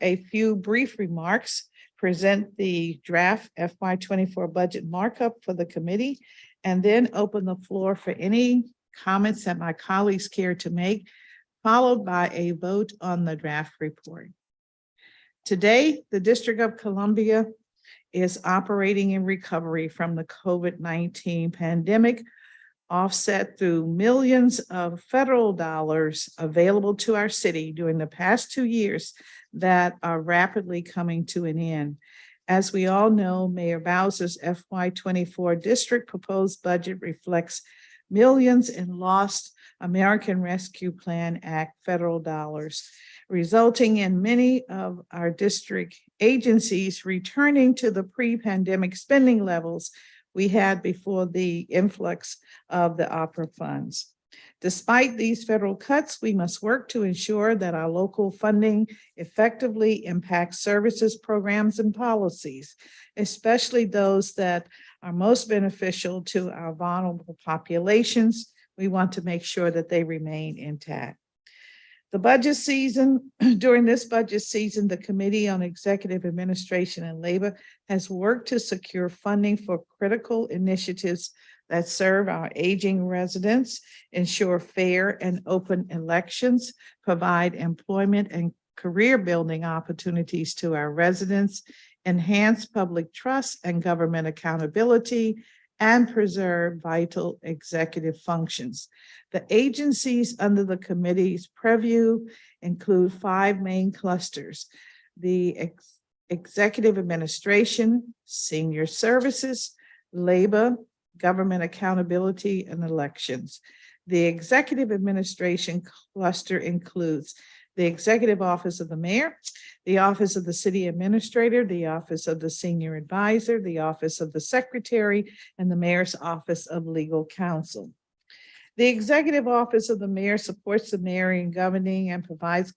a few brief remarks, present the draft FY24 budget markup for the committee, and then open the floor for any comments that my colleagues care to make, followed by a vote on the draft report. Today, the District of Columbia is operating in recovery from the COVID-19 pandemic, offset through millions of federal dollars available to our city during the past 2 years that are rapidly coming to an end. As we all know, Mayor Bowser's FY24 district proposed budget reflects millions in lost American Rescue Plan Act federal dollars, resulting in many of our district agencies returning to the pre-pandemic spending levels we had before the influx of the opera funds. Despite these federal cuts, we must work to ensure that our local funding effectively impacts services, programs, and policies, especially those that are most beneficial to our vulnerable populations. We want to make sure that they remain intact. The budget season, during this budget season, the Committee on Executive Administration and Labor has worked to secure funding for critical initiatives that serve our aging residents, ensure fair and open elections, provide employment and career building opportunities to our residents, enhance public trust and government accountability, and preserve vital executive functions. The agencies under the committee's purview include 5 main clusters: the Executive Administration, Senior Services, Labor, Government Accountability, and Elections. The Executive Administration cluster includes the Executive Office of the Mayor, the Office of the City Administrator, the Office of the Senior Advisor, the Office of the Secretary, and the Mayor's Office of Legal Counsel. The Executive Office of the Mayor supports the mayor in governing and provides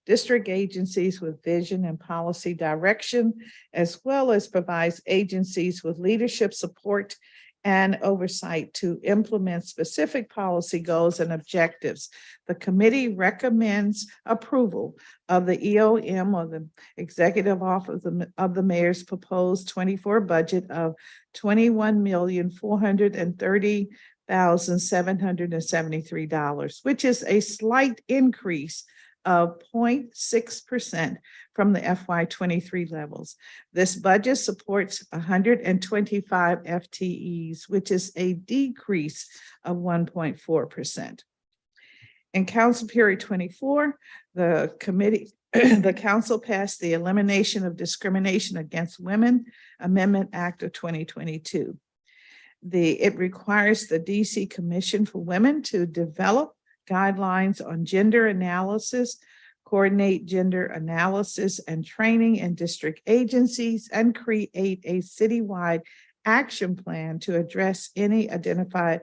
district agencies with vision and policy direction, as well as provides agencies with leadership support and oversight to implement specific policy goals and objectives. The committee recommends approval of the EOM, or the Executive Office of the Mayor's proposed 24 budget of $21,430,773, which is a slight increase of 0.6% from the FY23 levels. This budget supports 125 FTEs, which is a decrease of 1.4%. In Council Period 24, the council passed the Elimination of Discrimination Against Women Amendment Act of 2022. It requires the DC Commission for Women to develop guidelines on gender analysis, coordinate gender analysis and training in district agencies, and create a citywide action plan to address any identified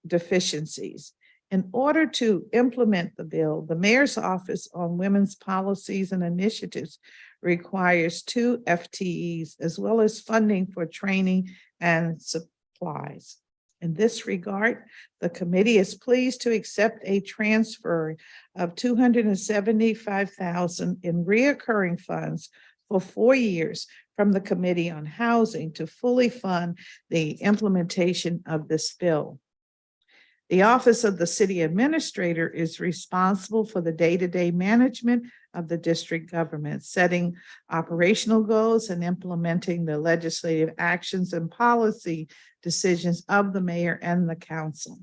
deficiencies. In order to implement the bill, the Mayor's Office on Women's Policies and Initiatives requires 2 FTEs, as well as funding for training and supplies. In this regard, the committee is pleased to accept a transfer of $275,000 in recurring funds for 4 years from the Committee on Housing to fully fund the implementation of this bill. The Office of the City Administrator is responsible for the day-to-day management of the district government, setting operational goals and implementing the legislative actions and policy decisions of the mayor and the council.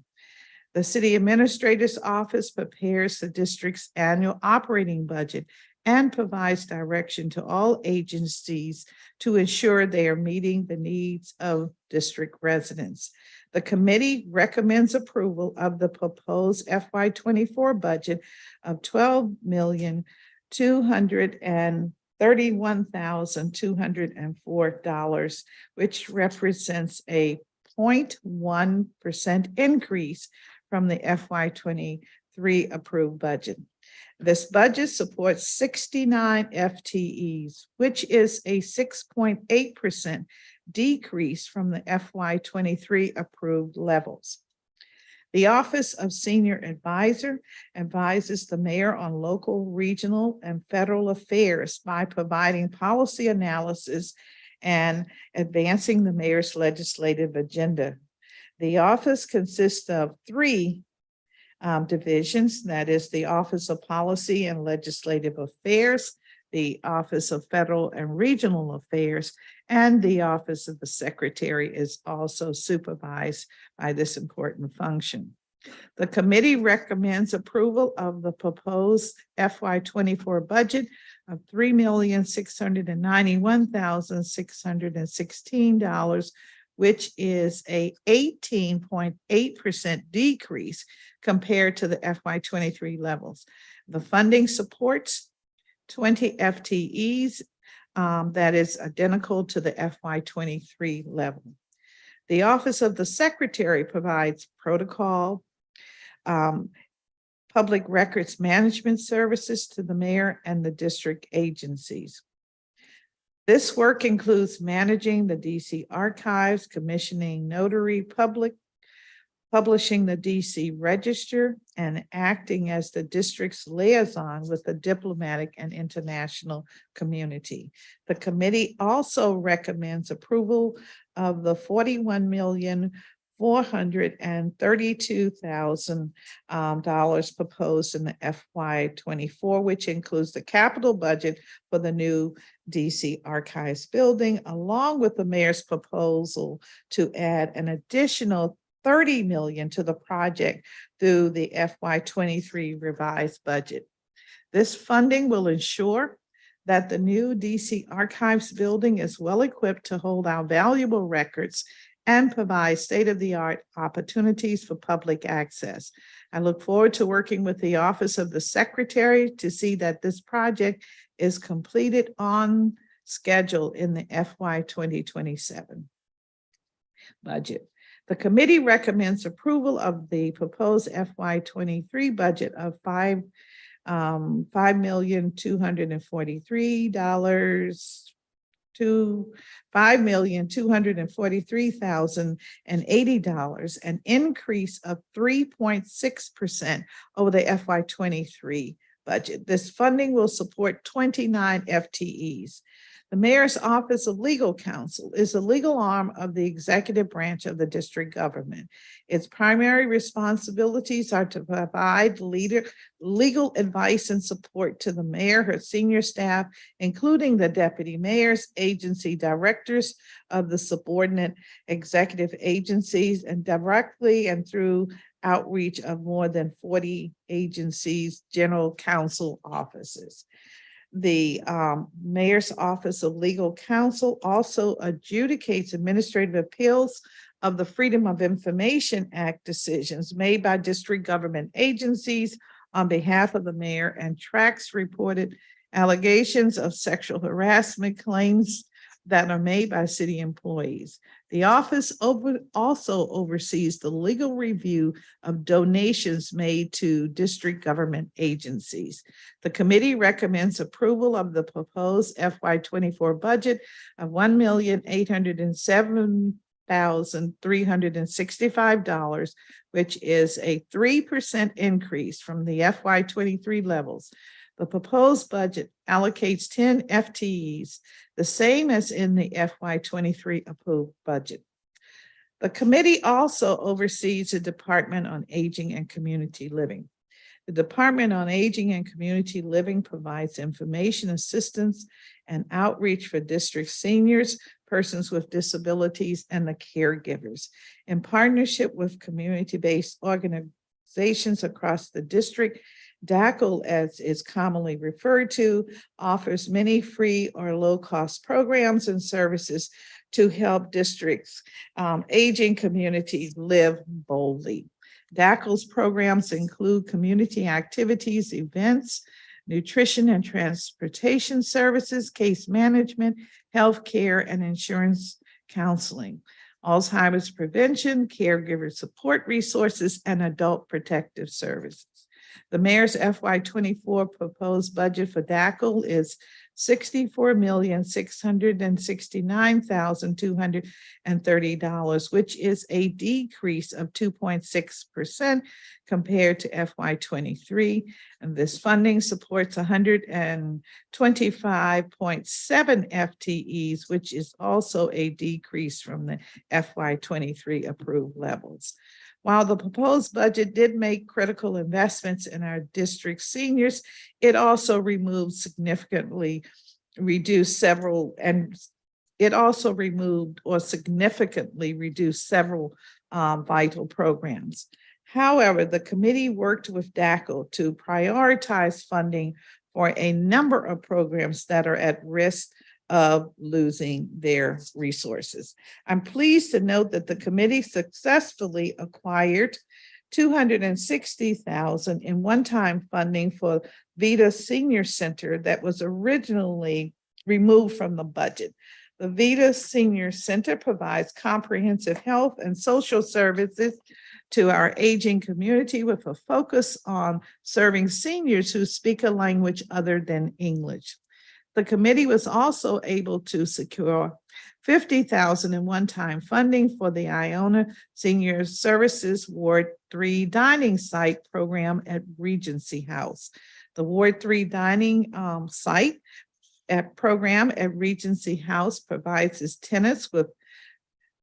The City Administrator's Office prepares the district's annual operating budget and provides direction to all agencies to ensure they are meeting the needs of district residents. The committee recommends approval of the proposed FY24 budget of $12,231,204, which represents a 0.1% increase from the FY23 approved budget. This budget supports 69 FTEs, which is a 6.8% decrease from the FY23 approved levels. The Office of Senior Advisor advises the mayor on local, regional, and federal affairs by providing policy analysis and advancing the mayor's legislative agenda. The office consists of three divisions, that is the Office of Policy and Legislative Affairs, the Office of Federal and Regional Affairs, and the Office of the Secretary is also supervised by this important function. The committee recommends approval of the proposed FY24 budget of $3,691,616, which is a 18.8% decrease compared to the FY23 levels. The funding supports 20 FTEs, that is identical to the FY23 level. The Office of the Secretary provides protocol, public records management services to the mayor and the district agencies. This work includes managing the DC archives, commissioning notary public, publishing the DC Register, and acting as the district's liaison with the diplomatic and international community. The committee also recommends approval of the $41,432,000 proposed in the FY24, which includes the capital budget for the new DC Archives building, along with the mayor's proposal to add an additional $30 million to the project through the FY23 revised budget. This funding will ensure that the new DC Archives building is well equipped to hold our valuable records and provide state-of-the-art opportunities for public access. I look forward to working with the Office of the Secretary to see that this project is completed on schedule in the FY 2027 budget. The committee recommends approval of the proposed FY23 budget of $5,243,000 to $5,243,080, an increase of 3.6% over the FY23 budget. This funding will support 29 FTEs. The Mayor's Office of Legal Counsel is the legal arm of the executive branch of the district government. Its primary responsibilities are to provide legal advice and support to the mayor, her senior staff, including the deputy mayors, agency directors of the subordinate executive agencies, and directly and through outreach of more than 40 agencies, general counsel offices. The Mayor's Office of Legal Counsel also adjudicates administrative appeals of the Freedom of Information Act decisions made by district government agencies on behalf of the mayor and tracks reported allegations of sexual harassment claims that are made by city employees. The office also oversees the legal review of donations made to district government agencies. The committee recommends approval of the proposed FY24 budget of $1,807,365, which is a 3% increase from the FY23 levels. The proposed budget allocates 10 FTEs, the same as in the FY23 approved budget. The committee also oversees the Department on Aging and Community Living. The Department on Aging and Community Living provides information, assistance, and outreach for district seniors, persons with disabilities, and the caregivers. In partnership with community-based organizations across the district, DACL, as is commonly referred to, offers many free or low-cost programs and services to help districts' aging communities live boldly. DACL's programs include community activities, events, nutrition and transportation services, case management, healthcare, and insurance counseling, Alzheimer's prevention, caregiver support resources, and adult protective services. The mayor's FY24 proposed budget for DACL is $64,669,230, which is a decrease of 2.6% compared to FY23. And this funding supports 125.7 FTEs, which is also a decrease from the FY23 approved levels. While the proposed budget did make critical investments in our district seniors, it also removed significantly reduced several vital programs. However, the committee worked with DACO to prioritize funding for a number of programs that are at risk of losing their resources. I'm pleased to note that the committee successfully acquired $260,000 in one-time funding for Vida Senior Center that was originally removed from the budget. The Vida Senior Center provides comprehensive health and social services to our aging community with a focus on serving seniors who speak a language other than English. The committee was also able to secure $50,000 in one-time funding for the Iona Senior Services Ward 3 Dining Site program at Regency House. The Ward 3 Dining Site program at Regency House provides its tenants with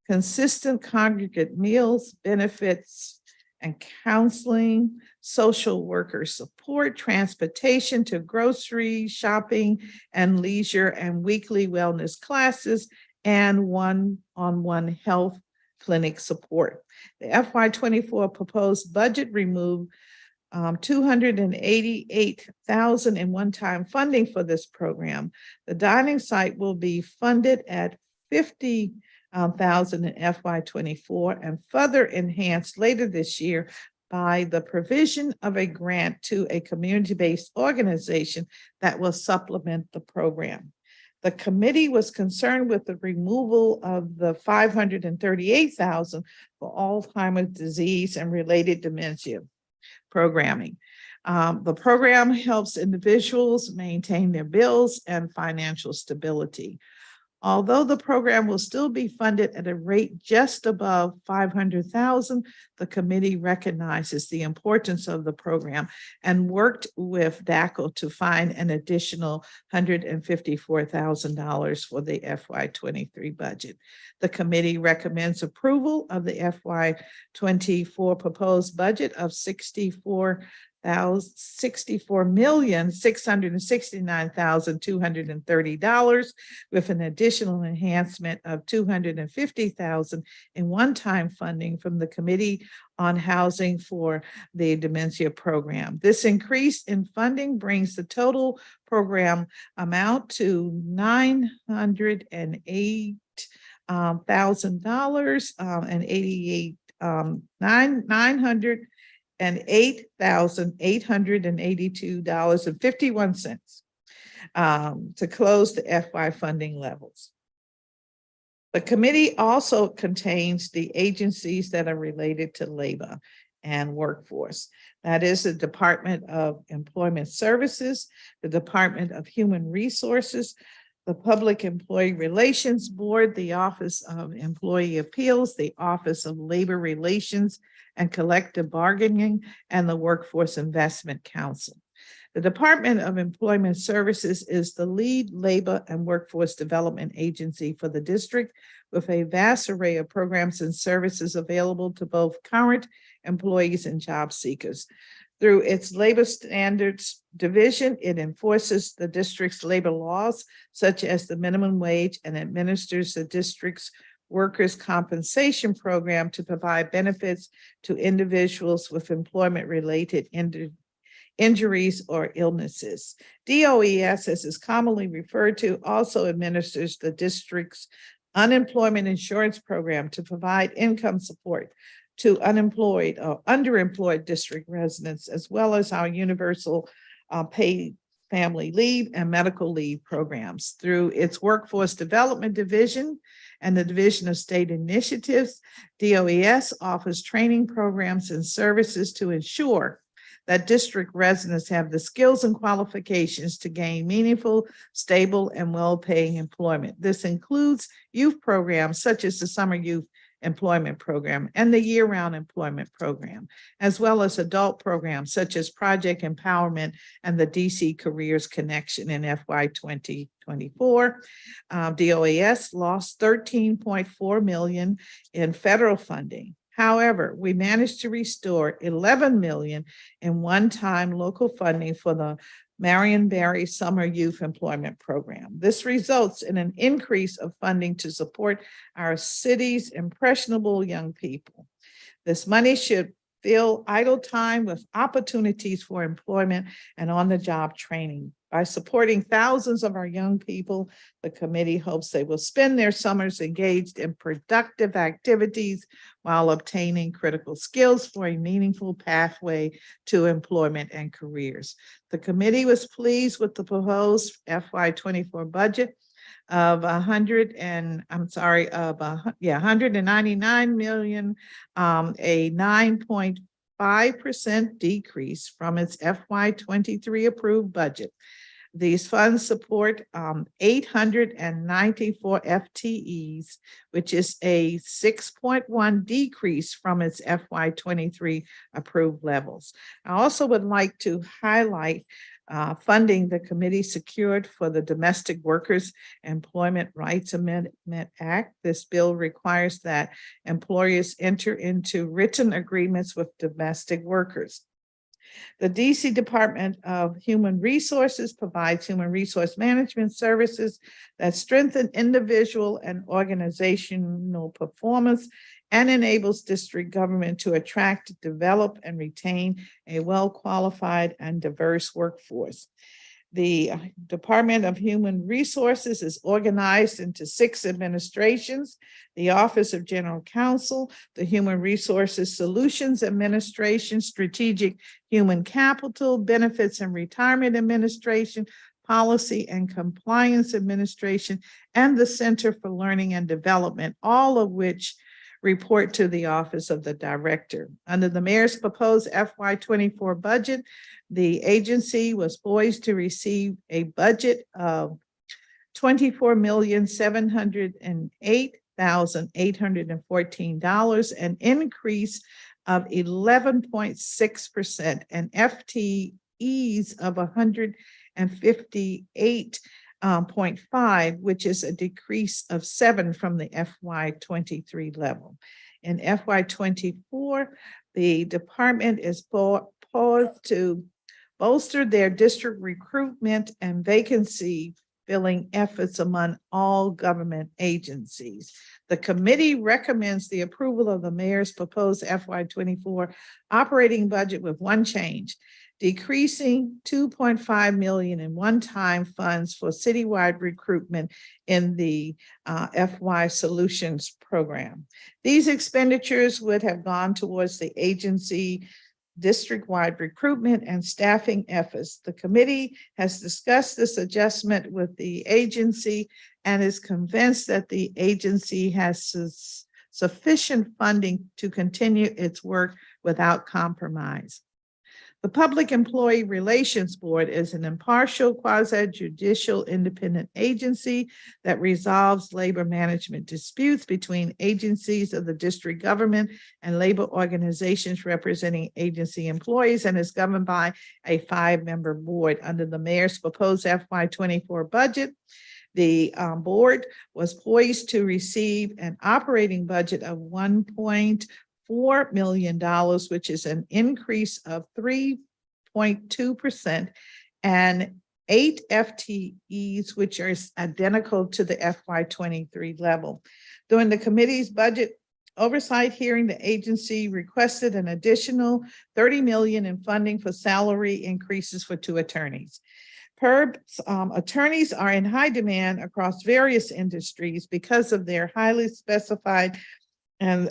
consistent congregate meals, benefits, and counseling, social worker support, transportation to grocery shopping and leisure, and weekly wellness classes, and one-on-one health clinic support. The FY24 proposed budget removed $288,000 in one-time funding for this program. The dining site will be funded at $50,000 in FY24 and further enhanced later this year by the provision of a grant to a community-based organization that will supplement the program. The committee was concerned with the removal of the $538,000 for Alzheimer's disease and related dementia programming. The program helps individuals maintain their bills and financial stability. Although the program will still be funded at a rate just above $500,000, the committee recognizes the importance of the program and worked with DACO to find an additional $154,000 for the FY23 budget. The committee recommends approval of the FY24 proposed budget of $64,669,230 with an additional enhancement of $250,000 in one-time funding from the Committee on Housing for the Dementia Program. This increase in funding brings the total program amount to $908,000 and $882.51 to close the FY funding levels. The committee also contains the agencies that are related to labor and workforce. That is the Department of Employment Services, the Department of Human Resources, the Public Employee Relations Board, the Office of Employee Appeals, the Office of Labor Relations and Collective Bargaining, and the Workforce Investment Council. The Department of Employment Services is the lead labor and workforce development agency for the district, with a vast array of programs and services available to both current employees and job seekers. Through its labor standards division, it enforces the district's labor laws, such as the minimum wage, and administers the district's workers' compensation program to provide benefits to individuals with employment-related injuries or illnesses. DOES, as is commonly referred to, also administers the district's unemployment insurance program to provide income support to unemployed or underemployed district residents, as well as our universal paid family leave and medical leave programs. Through its workforce development division and the Division of State Initiatives, DOES offers training programs and services to ensure that district residents have the skills and qualifications to gain meaningful, stable, and well-paying employment. This includes youth programs such as the Summer Youth Employment Program and the Year-Round Employment Program, as well as adult programs such as Project Empowerment and the DC Careers Connection in FY 2024. DOES lost $13.4 million in federal funding. However, we managed to restore $11 million in one-time local funding for the Marion Barry Summer Youth Employment Program. This results in an increase of funding to support our city's impressionable young people. This money should fill idle time with opportunities for employment and on-the-job training. By supporting thousands of our young people, the committee hopes they will spend their summers engaged in productive activities while obtaining critical skills for a meaningful pathway to employment and careers. The committee was pleased with the proposed FY24 budget of $199 million, a 9.5% decrease from its FY23 approved budget. These funds support 894 FTEs, which is a 6.1 decrease from its FY23 approved levels. I also would like to highlight funding the committee secured for the Domestic Workers Employment Rights Amendment Act. This bill requires that employers enter into written agreements with domestic workers. The DC Department of Human Resources provides human resource management services that strengthen individual and organizational performance and enables district government to attract, develop, and retain a well-qualified and diverse workforce. The Department of Human Resources is organized into 6 administrations: the Office of General Counsel, the Human Resources Solutions Administration, Strategic Human Capital, Benefits and Retirement Administration, Policy and Compliance Administration, and the Center for Learning and Development, all of which report to the Office of the Director. Under the mayor's proposed FY24 budget, the agency was poised to receive a budget of $24,708,814, an increase of 11.6%, and FTEs of 158.5, which is a decrease of 7 from the FY23 level. In FY24, the department is poised to bolster their district recruitment and vacancy filling efforts among all government agencies. The committee recommends the approval of the mayor's proposed FY24 operating budget with one change: decreasing $2.5 million in one-time funds for citywide recruitment in the FY Solutions program. These expenditures would have gone towards the agency district-wide recruitment and staffing efforts. The committee has discussed this adjustment with the agency and is convinced that the agency has sufficient funding to continue its work without compromise. The Public Employee Relations Board is an impartial, quasi-judicial independent agency that resolves labor management disputes between agencies of the district government and labor organizations representing agency employees, and is governed by a 5-member board. Under the mayor's proposed FY24 budget, the board was poised to receive an operating budget of $1.4 million, which is an increase of 3.2%, and 8 FTEs, which are identical to the FY23 level. During the committee's budget oversight hearing, the agency requested an additional $30 million in funding for salary increases for 2 attorneys. Attorneys are in high demand across various industries because of their highly specified and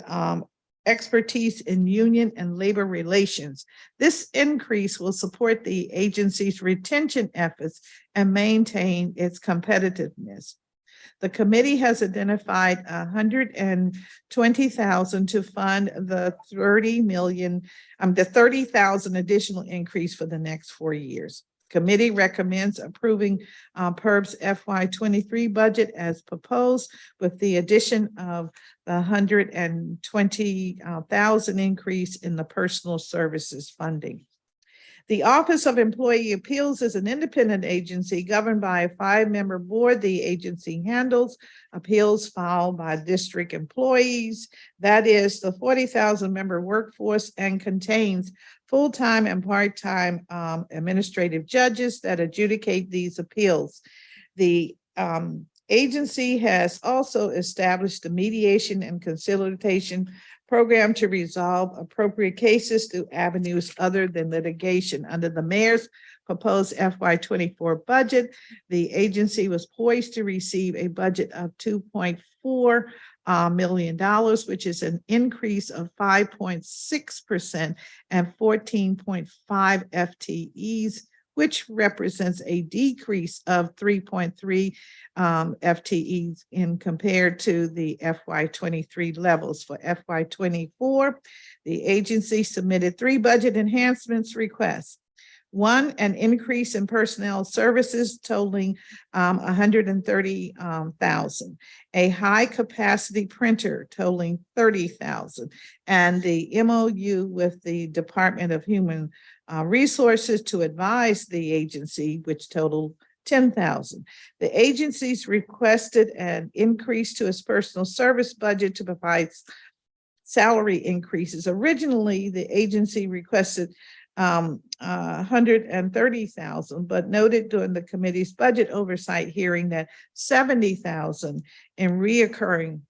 expertise in union and labor relations. This increase will support the agency's retention efforts and maintain its competitiveness. The committee has identified $120,000 to fund the the 30,000 additional increase for the next 4 years. Committee recommends approving PERB's FY23 budget as proposed, with the addition of the 120,000 increase in the personal services funding. The Office of Employee Appeals is an independent agency governed by a 5-member board. The agency handles appeals filed by district employees. That is the 40,000 member workforce, and contains full-time and part-time administrative judges that adjudicate these appeals. The agency has also established a mediation and conciliation program to resolve appropriate cases through avenues other than litigation. Under the mayor's proposed FY24 budget, the agency was poised to receive a budget of $2.4 million, which is an increase of 5.6% and 14.5 FTEs, which represents a decrease of 3.3 FTEs in compared to the FY23 levels. For FY24, the agency submitted 3 budget enhancements requests. 1, an increase in personnel services totaling $130,000, a high capacity printer totaling $30,000, and the MOU with the Department of Human Resources to advise the agency, which totaled $10,000. The agency's requested an increase to its personal service budget to provide salary increases. Originally, the agency requested $130,000, but noted during the committee's budget oversight hearing that $70,000 in reoccurring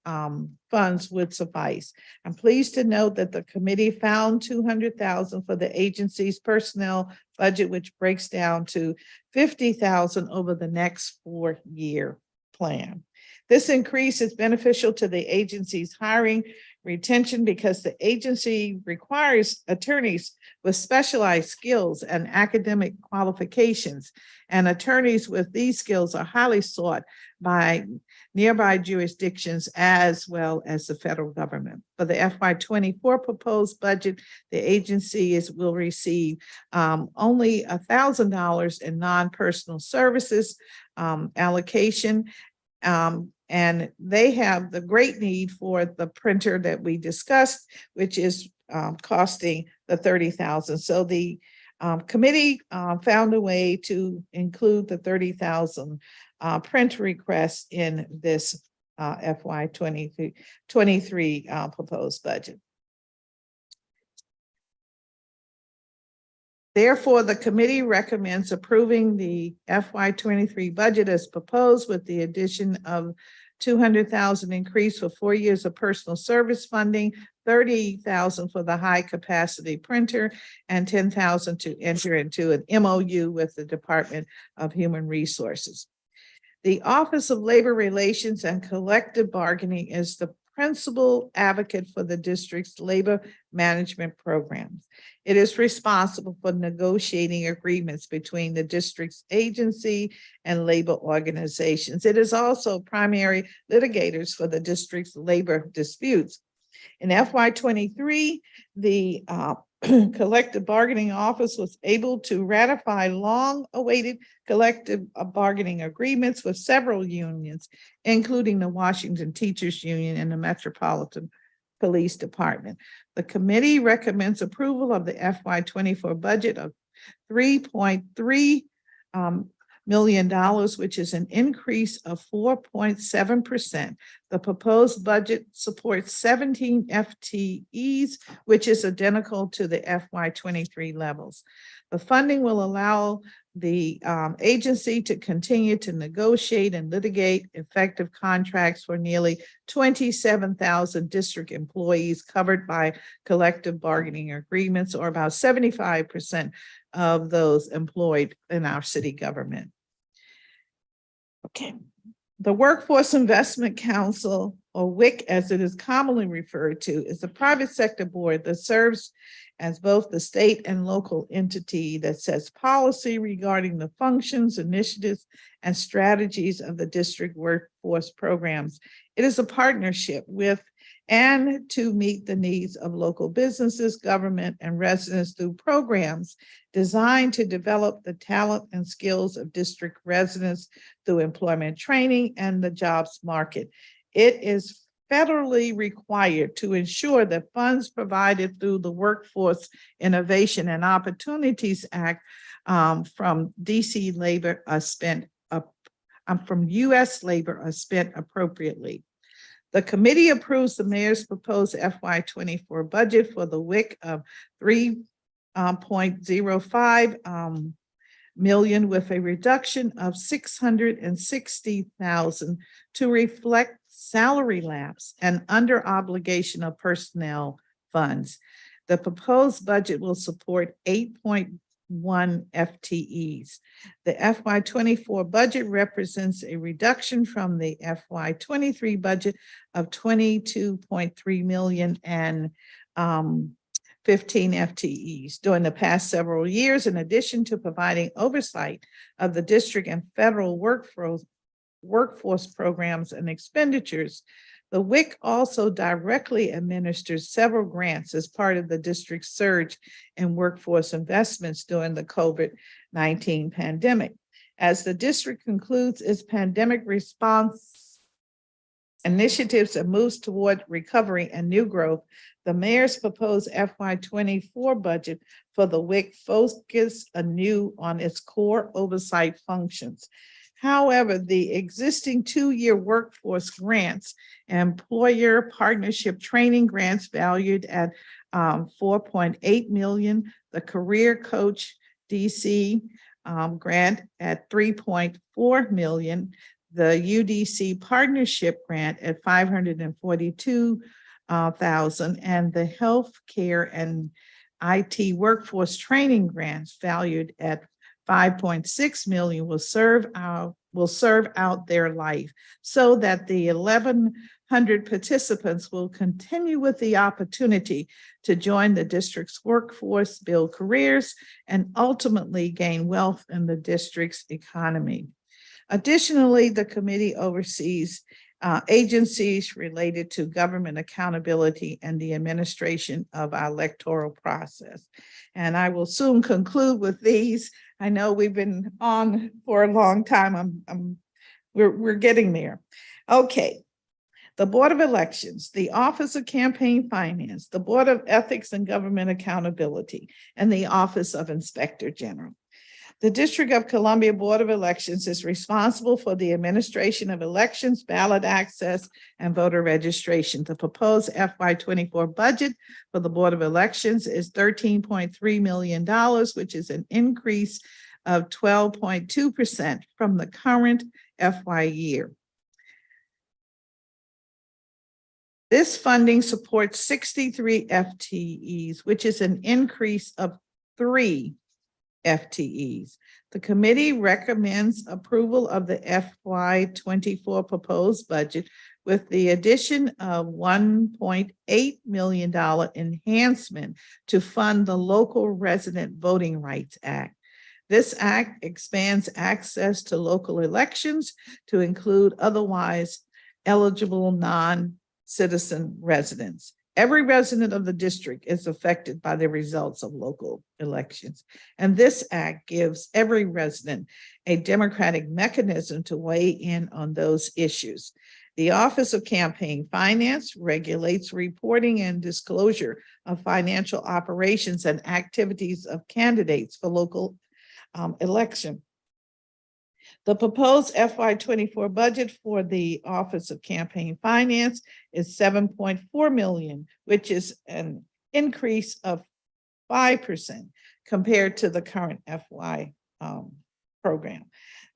funds would suffice. I'm pleased to note that the committee found $200,000 for the agency's personnel budget, which breaks down to $50,000 over the next 4-year plan. This increase is beneficial to the agency's hiring retention because the agency requires attorneys with specialized skills and academic qualifications, and attorneys with these skills are highly sought by nearby jurisdictions as well as the federal government. For the FY24 proposed budget, the agency will receive only $1,000 in non-personal services allocation. And they have the great need for the printer that we discussed, which is costing the $30,000. So the committee found a way to include the $30,000 print request in this FY23 proposed budget. Therefore, the committee recommends approving the FY23 budget as proposed, with the addition of $200,000 increase for 4 years of personal service funding, $30,000 for the high capacity printer, and $10,000 to enter into an MOU with the Department of Human Resources. The Office of Labor Relations and Collective Bargaining is the principal advocate for the district's labor management programs. It is responsible for negotiating agreements between the district's agency and labor organizations. It is also primary litigators for the district's labor disputes. In FY23, the collective bargaining office was able to ratify long-awaited collective bargaining agreements with several unions, including the Washington Teachers Union and the Metropolitan Police Department. The committee recommends approval of the FY24 budget of $3.3 million, which is an increase of 4.7%. The proposed budget supports 17 FTEs, which is identical to the FY23 levels. The funding will allow the agency to continue to negotiate and litigate effective contracts for nearly 27,000 district employees covered by collective bargaining agreements, or about 75% of those employed in our city government. Okay. The Workforce Investment Council or WIC as it is commonly referred to, is a private sector board that serves as both the state and local entity that sets policy regarding the functions, initiatives, and strategies of the district workforce programs. It is a partnership with and to meet the needs of local businesses, government, and residents through programs designed to develop the talent and skills of district residents through employment training and the jobs market. It is federally required to ensure that funds provided through the Workforce Innovation and Opportunities Act from DC labor are spent from U.S. labor are spent appropriately. The committee approves the mayor's proposed FY24 budget for the WIC of $3.05 million with a reduction of $660,000 to reflect salary lapse and under obligation of personnel funds. The proposed budget will support 8.1 FTEs. The FY24 budget represents a reduction from the FY23 budget of $22.3 million and 15 FTEs. During the past several years, in addition to providing oversight of the district and federal workforce programs and expenditures, the WIC also directly administers several grants as part of the district's surge in workforce investments during the COVID-19 pandemic. As the district concludes its pandemic response initiatives and moves toward recovery and new growth, the mayor's proposed FY24 budget for the WIC focuses anew on its core oversight functions. However, the existing two-year workforce grants, employer partnership training grants valued at $4.8 million, the Career Coach DC grant at $3.4 million, the UDC partnership grant at $542,000, and the healthcare and IT workforce training grants valued at $5.6 million will serve out their life so that the 1,100 participants will continue with the opportunity to join the district's workforce, build careers, and ultimately gain wealth in the district's economy. Additionally, the committee oversees agencies related to government accountability and the administration of our electoral process. And I will soon conclude with these. I know we've been on for a long time. We're getting there. Okay. The Board of Elections, the Office of Campaign Finance, the Board of Ethics and Government Accountability, and the Office of Inspector General. The District of Columbia Board of Elections is responsible for the administration of elections, ballot access, and voter registration. The proposed FY24 budget for the Board of Elections is $13.3 million, which is an increase of 12.2% from the current FY year. This funding supports 63 FTEs, which is an increase of 3 FTEs. The committee recommends approval of the FY24 proposed budget with the addition of $1.8 million enhancement to fund the Local Resident Voting Rights Act. This act expands access to local elections to include otherwise eligible non-citizen residents. Every resident of the district is affected by the results of local elections, and this act gives every resident a democratic mechanism to weigh in on those issues. The Office of Campaign Finance regulates reporting and disclosure of financial operations and activities of candidates for local election. The proposed FY24 budget for the Office of Campaign Finance is $7.4 million, which is an increase of 5% compared to the current FY program.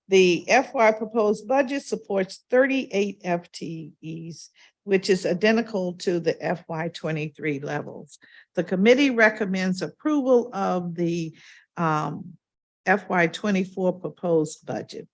The FY proposed budget supports 38 FTEs, which is identical to the FY23 levels. The committee recommends approval of the FY24 proposed budget.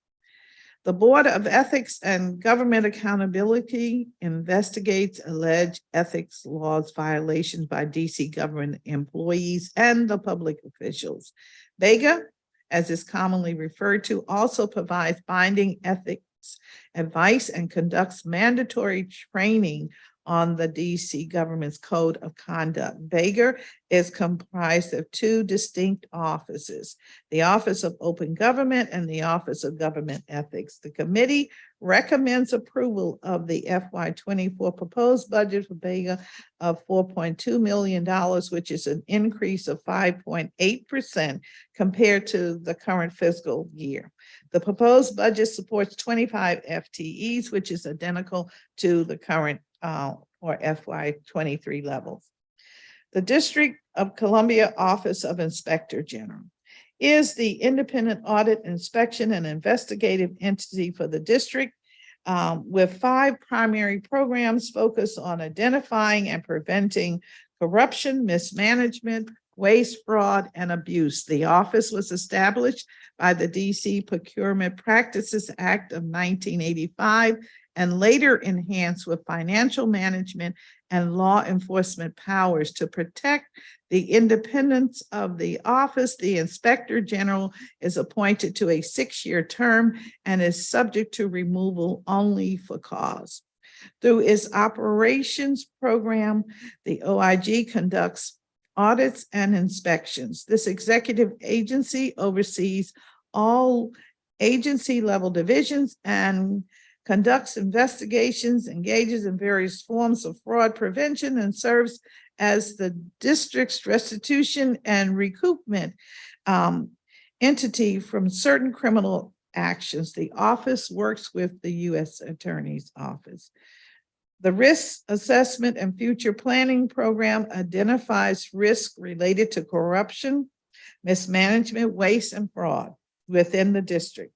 The Board of Ethics and Government Accountability investigates alleged ethics laws violations by DC government employees and the public officials. BEGA, as is commonly referred to, also provides binding ethics advice and conducts mandatory training on the DC government's code of conduct. BEGA is comprised of two distinct offices, the Office of Open Government and the Office of Government Ethics. The committee recommends approval of the FY24 proposed budget for BEGA of $4.2 million, which is an increase of 5.8% compared to the current fiscal year. The proposed budget supports 25 FTEs, which is identical to the current or FY23 levels. The District of Columbia Office of Inspector General is the independent audit, inspection, and investigative entity for the district, with 5 primary programs focused on identifying and preventing corruption, mismanagement, waste, fraud, and abuse. The office was established by the DC Procurement Practices Act of 1985 and later enhanced with financial management and law enforcement powers to protect the independence of the office. The Inspector General is appointed to a 6-year term and is subject to removal only for cause. Through its operations program, the OIG conducts audits and inspections. This executive agency oversees all agency level divisions and conducts investigations, engages in various forms of fraud prevention, and serves as the district's restitution and recoupment entity from certain criminal actions. The office works with the U.S. Attorney's Office. The Risk Assessment and Future Planning Program identifies risks related to corruption, mismanagement, waste, and fraud within the district.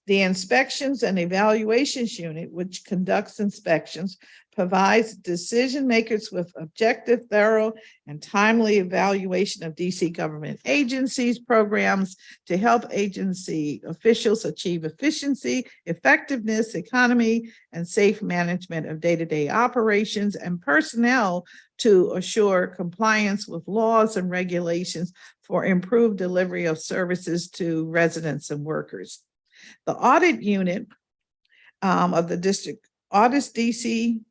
The Inspections and Evaluations Unit, which conducts inspections, provides decision makers with objective, thorough, and timely evaluation of DC government agencies' programs to help agency officials achieve efficiency, effectiveness, economy, and safe management of day-to-day operations, and personnel to assure compliance with laws and regulations for improved delivery of services to residents and workers. The Audit Unit of the district audits DC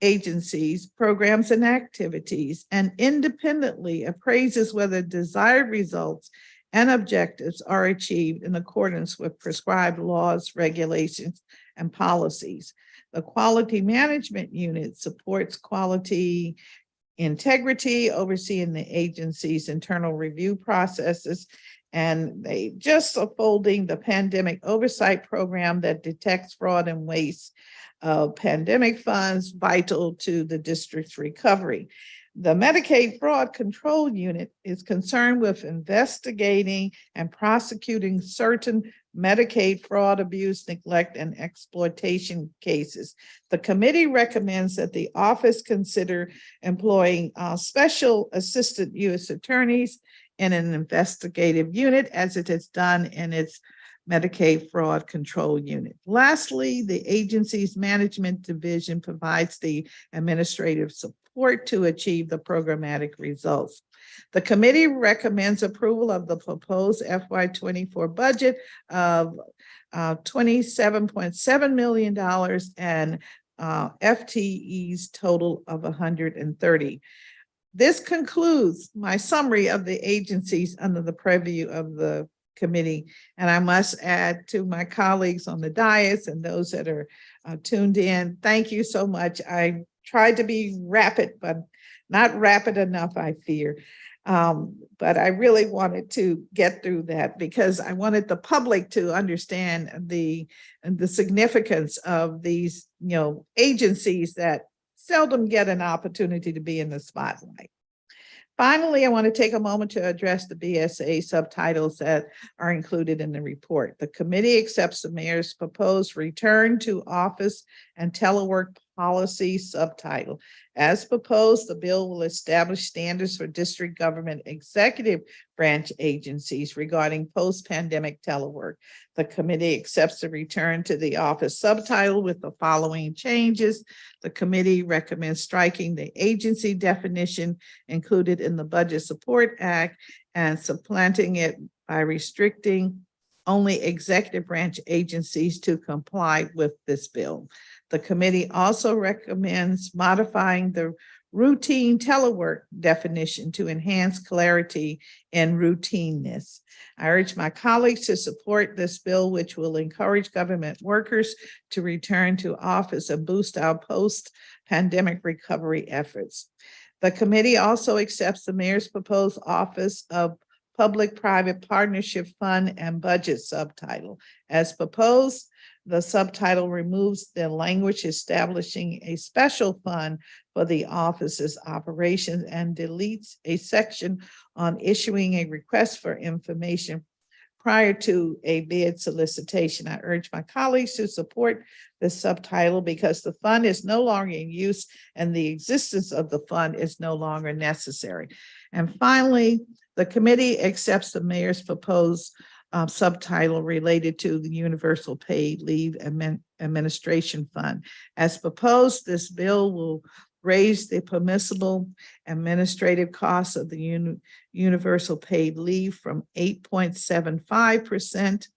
agencies, programs, and activities, and independently appraises whether desired results and objectives are achieved in accordance with prescribed laws, regulations, and policies. The Quality Management Unit supports quality integrity, overseeing the agency's internal review processes, and they just upholding the Pandemic Oversight Program that detects fraud and waste of pandemic funds vital to the district's recovery. The Medicaid Fraud Control Unit is concerned with investigating and prosecuting certain Medicaid fraud, abuse, neglect, and exploitation cases. The committee recommends that the office consider employing special assistant U.S. attorneys in an investigative unit, as it has done in its Medicaid Fraud Control Unit. Lastly, the agency's management division provides the administrative support to achieve the programmatic results. The committee recommends approval of the proposed FY24 budget of $27.7 million and FTEs total of 130. This concludes my summary of the agencies under the purview of the committee. And I must add to my colleagues on the dais and those that are tuned in, thank you so much. I tried to be rapid, but not rapid enough, I fear. But I really wanted to get through that because I wanted the public to understand the significance of these, agencies that seldom get an opportunity to be in the spotlight. Finally, I want to take a moment to address the BSA subtitles that are included in the report. The committee accepts the mayor's proposed return to office and telework policy subtitle. As proposed, the bill will establish standards for district government executive branch agencies regarding post-pandemic telework. The committee accepts the return to the office subtitle with the following changes. The committee recommends striking the agency definition included in the Budget Support Act and supplanting it by restricting only executive branch agencies to comply with this bill. The committee also recommends modifying the routine telework definition to enhance clarity and routineness. I urge my colleagues to support this bill, which will encourage government workers to return to office and boost our post-pandemic recovery efforts. The committee also accepts the mayor's proposed Office of Public-Private Partnership Fund and Budget subtitle. As proposed, the subtitle removes the language establishing a special fund for the office's operations and deletes a section on issuing a request for information prior to a bid solicitation. I urge my colleagues to support this subtitle because the fund is no longer in use and the existence of the fund is no longer necessary. And finally, the committee accepts the mayor's proposed subtitle related to the Universal Paid Leave Administration Fund. As proposed, this bill will raise the permissible administrative costs of the Universal Paid Leave from 8.75%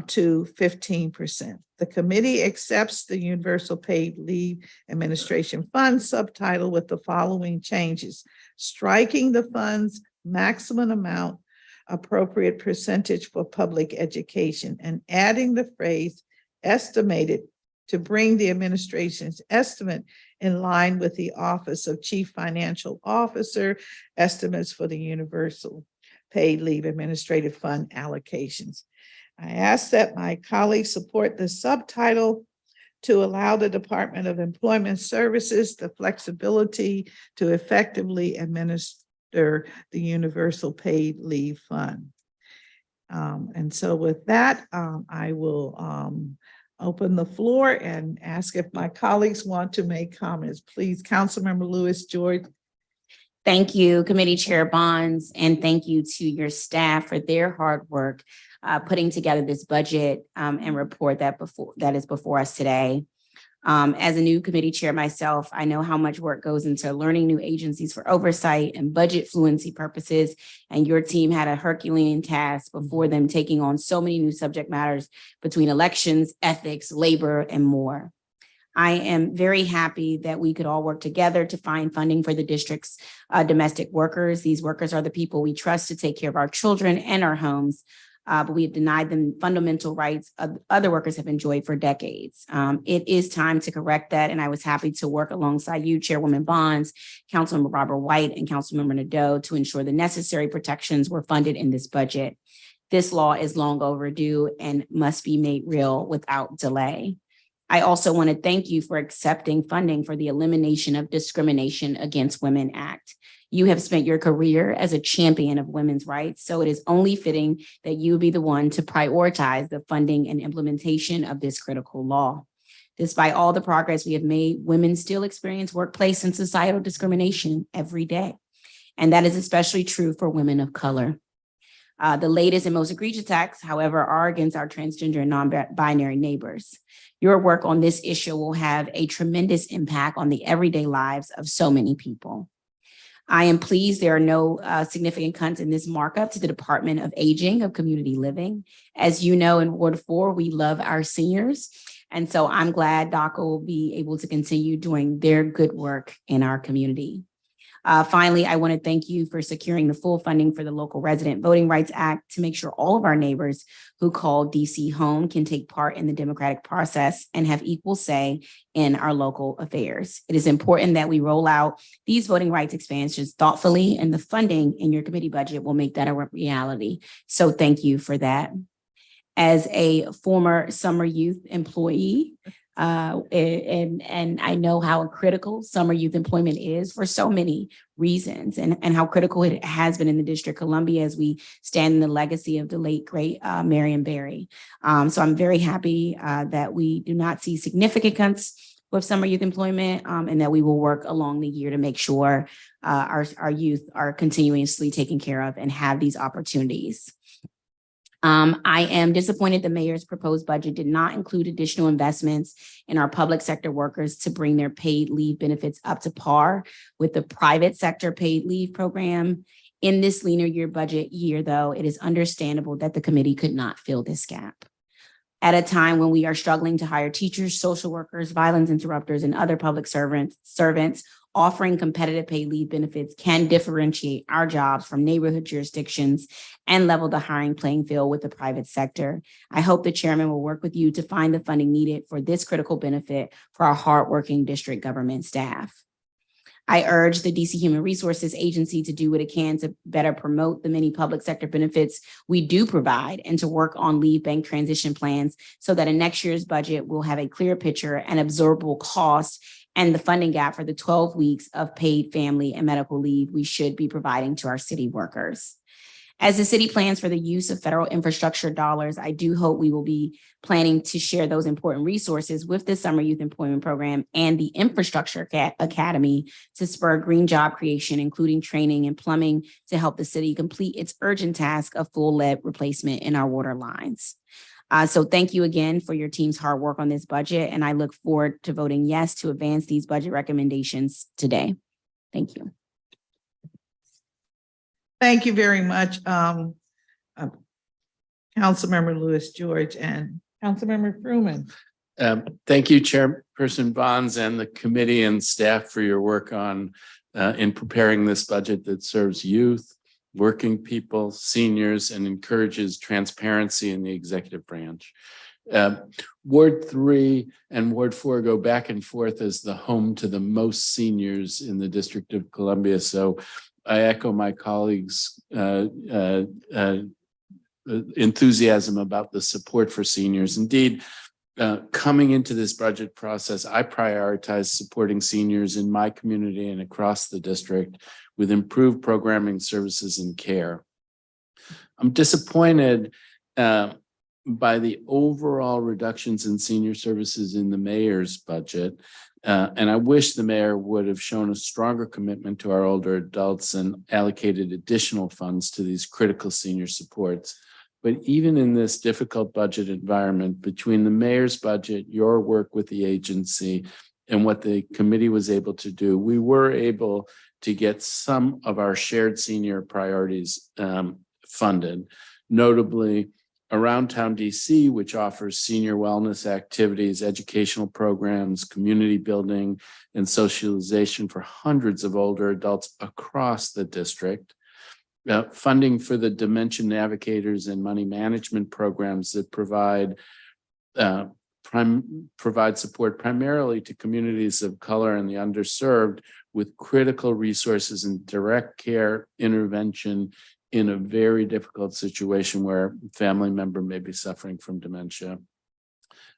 to 15%. The committee accepts the Universal Paid Leave Administration Fund subtitle with the following changes: striking the fund's maximum amount appropriate percentage for public education and adding the phrase estimated to bring the administration's estimate in line with the Office of Chief Financial Officer estimates for the Universal Paid Leave Administrative Fund allocations. I ask that my colleagues support the subtitle to allow the Department of Employment Services the flexibility to effectively administer the Universal Paid Leave Fund. And so with that, I will open the floor and ask if my colleagues want to make comments. Please, Councilmember Lewis George. Thank you, Committee Chair Bonds, and thank you to your staff for their hard work putting together this budget and report that is before us today. As a new committee chair myself, I know how much work goes into learning new agencies for oversight and budget fluency purposes, and your team had a Herculean task before them, taking on so many new subject matters between elections, ethics, labor, and more. I am very happy that we could all work together to find funding for the district's domestic workers. These workers are the people we trust to take care of our children and our homes. But we have denied them fundamental rights other workers have enjoyed for decades. It is time to correct that, and I was happy to work alongside you, Chairwoman Bonds, Councilmember Robert White, and Councilmember Nadeau to ensure the necessary protections were funded in this budget. This law is long overdue and must be made real without delay. I also want to thank you for accepting funding for the Elimination of Discrimination Against Women Act. You have spent your career as a champion of women's rights, so it is only fitting that you be the one to prioritize the funding and implementation of this critical law. Despite all the progress we have made, women still experience workplace and societal discrimination every day. And that is especially true for women of color. The latest and most egregious attacks, however, are against our transgender and non-binary neighbors. Your work on this issue will have a tremendous impact on the everyday lives of so many people. I am pleased there are no significant cuts in this markup to the Department of Aging of Community Living. As you know, in Ward 4, we love our seniors. And so I'm glad DACA will be able to continue doing their good work in our community. Finally, I want to thank you for securing the full funding for the Local Resident Voting Rights Act to make sure all of our neighbors who call DC home can take part in the democratic process and have equal say in our local affairs. It is important that we roll out these voting rights expansions thoughtfully, and the funding in your committee budget will make that a reality. So thank you for that. As a former summer youth employee, and I know how critical summer youth employment is for so many reasons, and how critical it has been in the District of Columbia as we stand in the legacy of the late, great Marion Barry. So I'm very happy that we do not see significant cuts with summer youth employment, and that we will work along the year to make sure our youth are continuously taken care of and have these opportunities. I am disappointed the mayor's proposed budget did not include additional investments in our public sector workers to bring their paid leave benefits up to par with the private sector paid leave program. In this leaner year budget year, though, it is understandable that the committee could not fill this gap. At a time when we are struggling to hire teachers, social workers, violence interrupters, and other public servants, offering competitive paid leave benefits can differentiate our jobs from neighborhood jurisdictions and level the hiring playing field with the private sector. I hope the chairman will work with you to find the funding needed for this critical benefit for our hardworking district government staff. I urge the DC Human Resources Agency to do what it can to better promote the many public sector benefits we do provide and to work on leave bank transition plans so that in next year's budget, we'll have a clear picture and absorbable cost and the funding gap for the 12 weeks of paid family and medical leave we should be providing to our city workers. As the city plans for the use of federal infrastructure dollars, I do hope we will be planning to share those important resources with the Summer Youth Employment Program and the Infrastructure Academy to spur green job creation, including training and plumbing to help the city complete its urgent task of full lead replacement in our water lines. So thank you again for your team's hard work on this budget, and I look forward to voting yes to advance these budget recommendations today. Thank you. Thank you very much, Councilmember Lewis George and Councilmember Fruman. Thank you, Chairperson Bonds and the committee and staff for your work on in preparing this budget that serves youth, working people, seniors, and encourages transparency in the executive branch. Ward 3 and Ward 4 go back and forth as the home to the most seniors in the District of Columbia. So I echo my colleagues' enthusiasm about the support for seniors. Indeed, coming into this budget process, I prioritize supporting seniors in my community and across the district with improved programming, services, and care. I'm disappointed by the overall reductions in senior services in the mayor's budget. And I wish the mayor would have shown a stronger commitment to our older adults and allocated additional funds to these critical senior supports. But even in this difficult budget environment, between the mayor's budget, your work with the agency, and what the committee was able to do, we were able to get some of our shared senior priorities funded, notably Around Town DC, which offers senior wellness activities, educational programs, community building, and socialization for hundreds of older adults across the district. Funding for the dementia navigators and money management programs that provide support primarily to communities of color and the underserved with critical resources and direct care intervention in a very difficult situation where a family member may be suffering from dementia.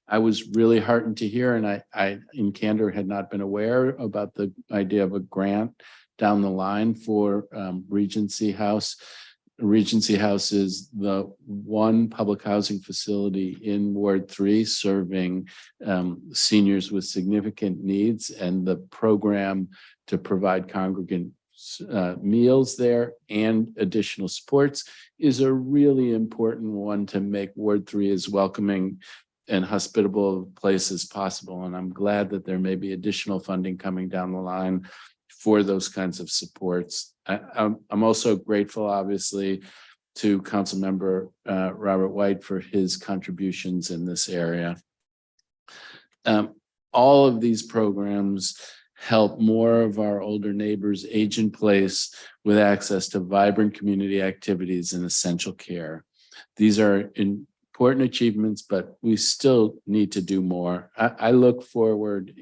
I was really heartened to hear, and I in candor had not been aware about the idea of a grant down the line for Regency House. Regency House is the one public housing facility in Ward 3 serving seniors with significant needs, and the program to provide congregant meals there and additional supports is a really important one to make Ward 3 as welcoming and hospitable a place as possible. And I'm glad that there may be additional funding coming down the line for those kinds of supports. I'm also grateful, obviously, to Councilmember Robert White for his contributions in this area. All of these programs help more of our older neighbors age in place with access to vibrant community activities and essential care. These are important achievements, but we still need to do more. I look forward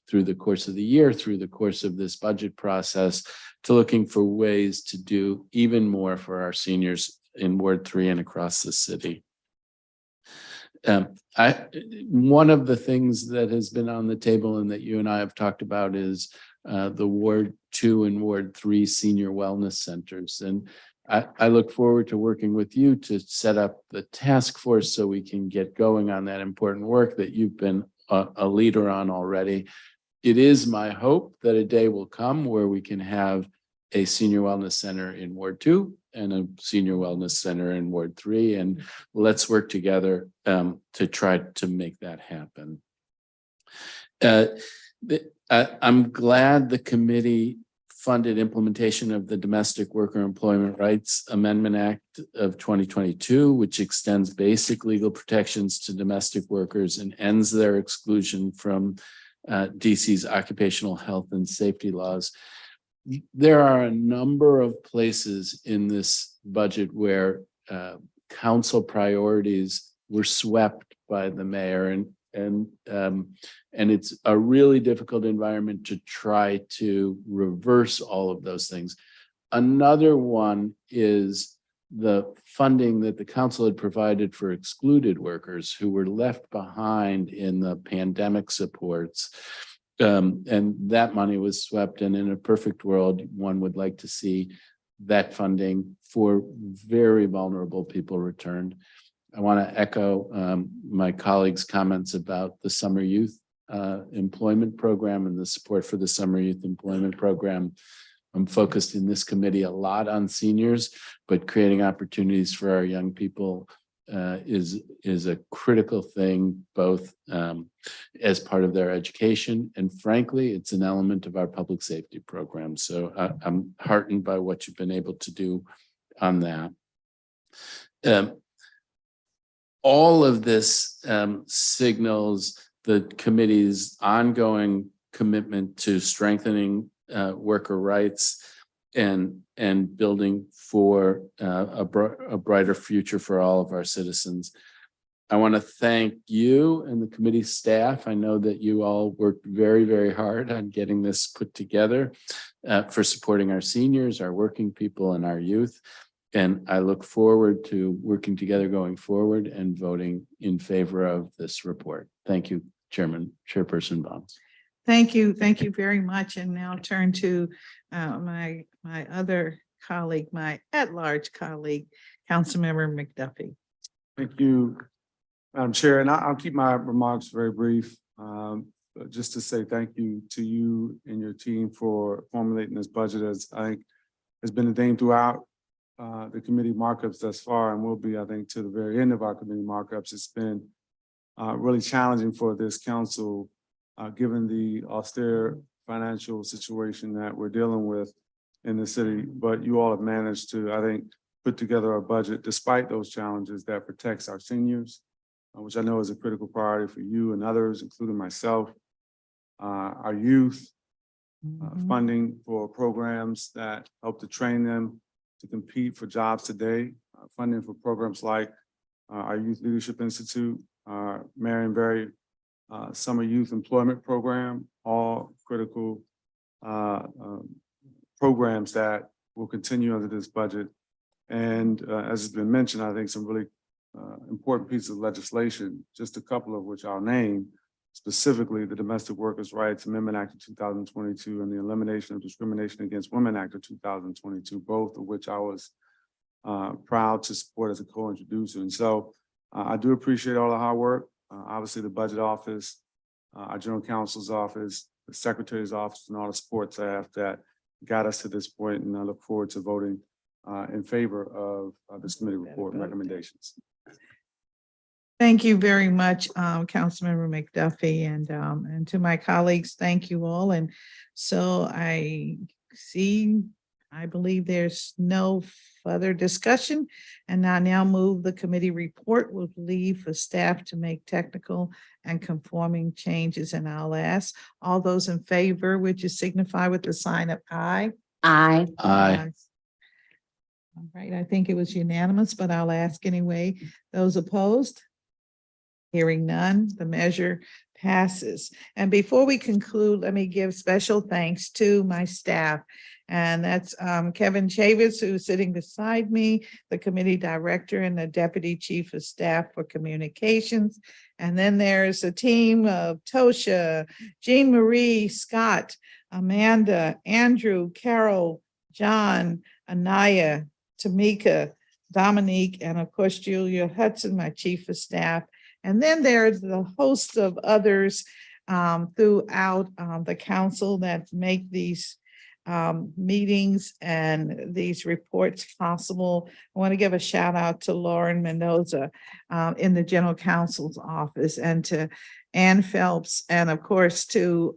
through the course of the year, through the course of this budget process, to looking for ways to do even more for our seniors in Ward 3 and across the city. One of the things that has been on the table and that you and I have talked about is the Ward 2 and Ward 3 senior wellness centers. And I look forward to working with you to set up the task force so we can get going on that important work that you've been a leader on already. It is my hope that a day will come where we can have a senior wellness center in Ward 2 and a senior wellness center in Ward 3. And let's work together to try to make that happen. I'm glad the committee funded implementation of the Domestic Worker Employment Rights Amendment Act of 2022, which extends basic legal protections to domestic workers and ends their exclusion from DC's occupational health and safety laws. There are a number of places in this budget where council priorities were swept by the mayor, and it's a really difficult environment to try to reverse all of those things. Another one is the funding that the council had provided for excluded workers who were left behind in the pandemic supports. And that money was swept. And in a perfect world, one would like to see that funding for very vulnerable people returned. I want to echo my colleagues' comments about the summer youth employment program and the support for the summer youth employment program. I'm focused in this committee a lot on seniors, but creating opportunities for our young people is a critical thing, both as part of their education, and frankly, it's an element of our public safety program. So I'm heartened by what you've been able to do on that. All of this signals the committee's ongoing commitment to strengthening worker rights and building for a brighter future for all of our citizens. I want to thank you and the committee staff. I know that you all worked very, very hard on getting this put together for supporting our seniors, our working people, and our youth. And I look forward to working together going forward and voting in favor of this report. Thank you, Chairperson Bonds. Thank you. Thank you very much. And now turn to my other colleague, my at-large colleague, Councilmember McDuffie. Thank you, Madam Chair. And I'll keep my remarks very brief. Just to say thank you to you and your team for formulating this budget, as I think has been a theme throughout the committee markups thus far, and will be, I think, to the very end of our committee markups. It's been really challenging for this council, given the austere financial situation that we're dealing with in the city. But you all have managed to, I think, put together a budget despite those challenges that protects our seniors, which I know is a critical priority for you and others, including myself, our youth, funding for programs that help to train them to compete for jobs today, funding for programs like our Youth Leadership Institute, Marion Berry Summer Youth Employment Program, all critical programs that will continue under this budget. And as has been mentioned, I think some really important pieces of legislation, just a couple of which I'll name, specifically the Domestic Workers' Rights Amendment Act of 2022 and the Elimination of Discrimination Against Women Act of 2022, both of which I was proud to support as a co-introducer. And so I do appreciate all the hard work. Obviously the budget office, our general counsel's office, the secretary's office, and all the support staff that got us to this point. And I look forward to voting in favor of this committee report and recommendations. Thank you very much, Councilmember McDuffie, and to my colleagues, thank you all. And so I believe there's no further discussion, and I now move the committee report with leave for staff to make technical and conforming changes. And I'll ask all those in favor, would you signify with the sign of aye? Aye. Aye. All right, I think it was unanimous, but I'll ask anyway. Those opposed? Hearing none, the measure passes. And before we conclude, let me give special thanks to my staff. And that's Kevin Chavis, who's sitting beside me, the committee director and the deputy chief of staff for communications. And then there's a team of Tosha, Jean Marie, Scott, Amanda, Andrew, Carol, John, Anaya, Tamika, Dominique, and of course, Julia Hudson, my chief of staff. And then there's the host of others throughout the council that make these meetings and these reports possible. I want to give a shout out to Lauren Mendoza in the general counsel's office, and to Ann Phelps, and of course to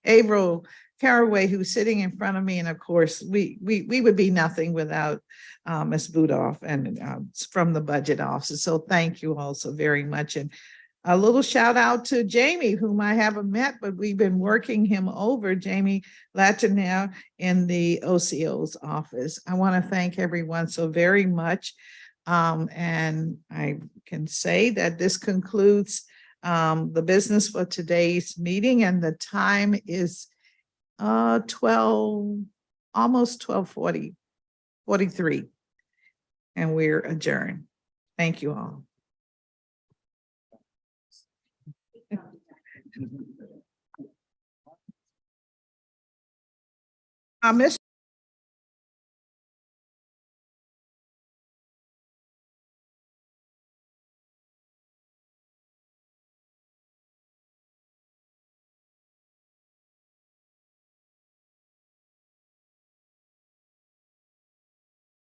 Averill Caraway, who's sitting in front of me. And of course, we would be nothing without Ms. Budoff and from the budget office. So thank you all so very much. And a little shout out to Jamie, whom I haven't met, but we've been working him over, Jamie Latournelle in the OCO's office. I want to thank everyone so very much. And I can say that this concludes the business for today's meeting, and the time is 12, almost 12:40, 43, and we're adjourned. Thank you all. Miss